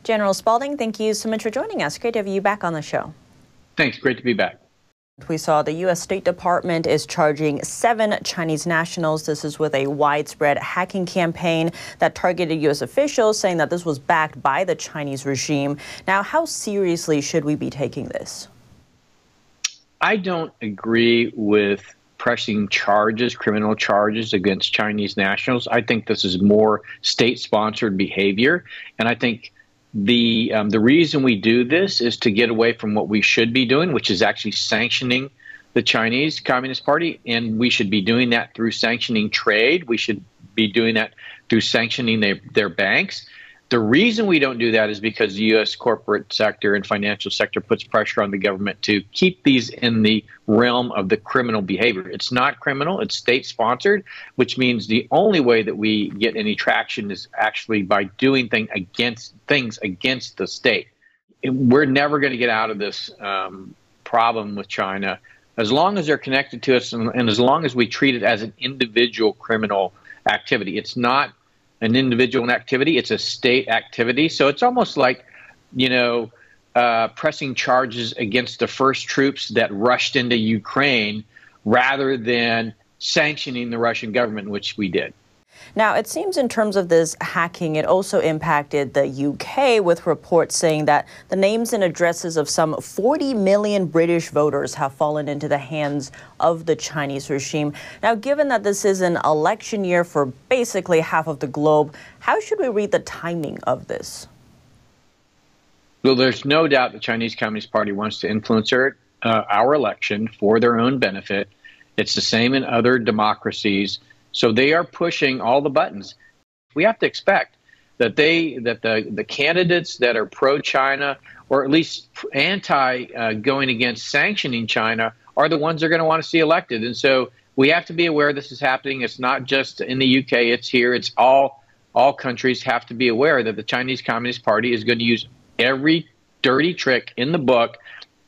General Spalding, thank you so much for joining us. Great to have you back on the show. Thanks. Great to be back. We saw the U.S. State Department is charging 7 Chinese nationals. This is with a widespread hacking campaign that targeted U.S. officials, saying that this was backed by the Chinese regime. Now, how seriously should we be taking this? I don't agree with pressing charges, criminal charges against Chinese nationals. I think this is more state-sponsored behavior, and I think the reason we do this is to get away from what we should be doing, which is actually sanctioning the Chinese Communist Party, and we should be doing that through sanctioning trade. We should be doing that through sanctioning their banks. The reason we don't do that is because the U.S. corporate sector and financial sector puts pressure on the government to keep these in the realm of the criminal behavior. It's not criminal, it's state-sponsored, which means the only way that we get any traction is actually by doing things against the state. We're never going to get out of this problem with China as long as they're connected to us and as long as we treat it as an individual criminal activity. It's not an individual activity, it's a state activity. So it's almost like, pressing charges against the first troops that rushed into Ukraine rather than sanctioning the Russian government, which we did. Now, it seems in terms of this hacking, it also impacted the UK, with reports saying that the names and addresses of some 40 million British voters have fallen into the hands of the Chinese regime. Now, given that this is an election year for basically half of the globe, how should we read the timing of this? Well, there's no doubt the Chinese Communist Party wants to influence our election for their own benefit. It's the same in other democracies. So they are pushing all the buttons. We have to expect that the candidates that are pro-China or at least going against sanctioning China are the ones they're going to want to see elected. And so we have to be aware this is happening. It's not just in the UK, it's here. It's all countries have to be aware that the Chinese Communist Party is going to use every dirty trick in the book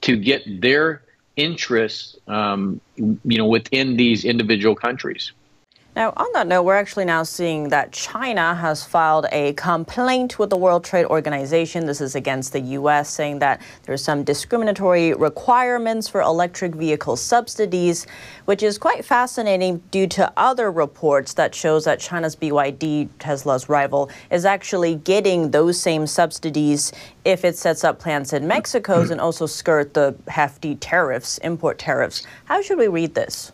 to get their interests, within these individual countries. Now, on that note, we're actually now seeing that China has filed a complaint with the World Trade Organization. This is against the U.S., saying that there's some discriminatory requirements for electric vehicle subsidies, which is quite fascinating due to other reports that shows that China's BYD, Tesla's rival, is actually getting those same subsidies if it sets up plants in Mexico and also skirt the hefty tariffs, import tariffs. How should we read this?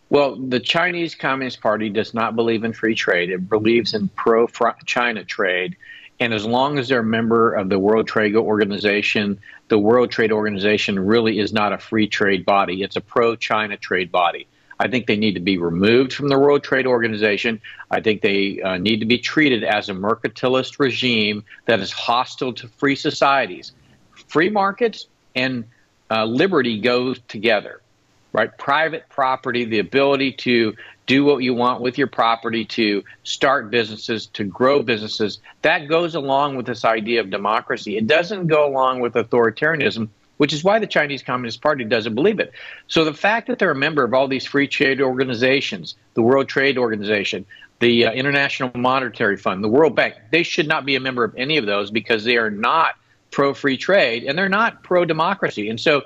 Well, the Chinese Communist Party does not believe in free trade. It believes in pro-China trade. And as long as they're a member of the World Trade Organization, the World Trade Organization really is not a free trade body. It's a pro-China trade body. I think they need to be removed from the World Trade Organization. I think they need to be treated as a mercantilist regime that is hostile to free societies. Free markets and liberty go together. Right? Private property, the ability to do what you want with your property, to start businesses, to grow businesses, that goes along with this idea of democracy. It doesn't go along with authoritarianism, which is why the Chinese Communist Party doesn't believe it. So the fact that they're a member of all these free trade organizations, the World Trade Organization, the International Monetary Fund, the World Bank, they should not be a member of any of those because they are not pro-free trade and they're not pro-democracy. And so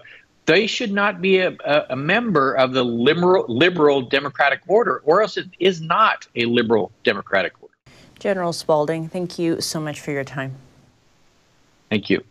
they should not be a member of the liberal democratic order, or else it is not a liberal democratic order. General Spalding, thank you so much for your time. Thank you.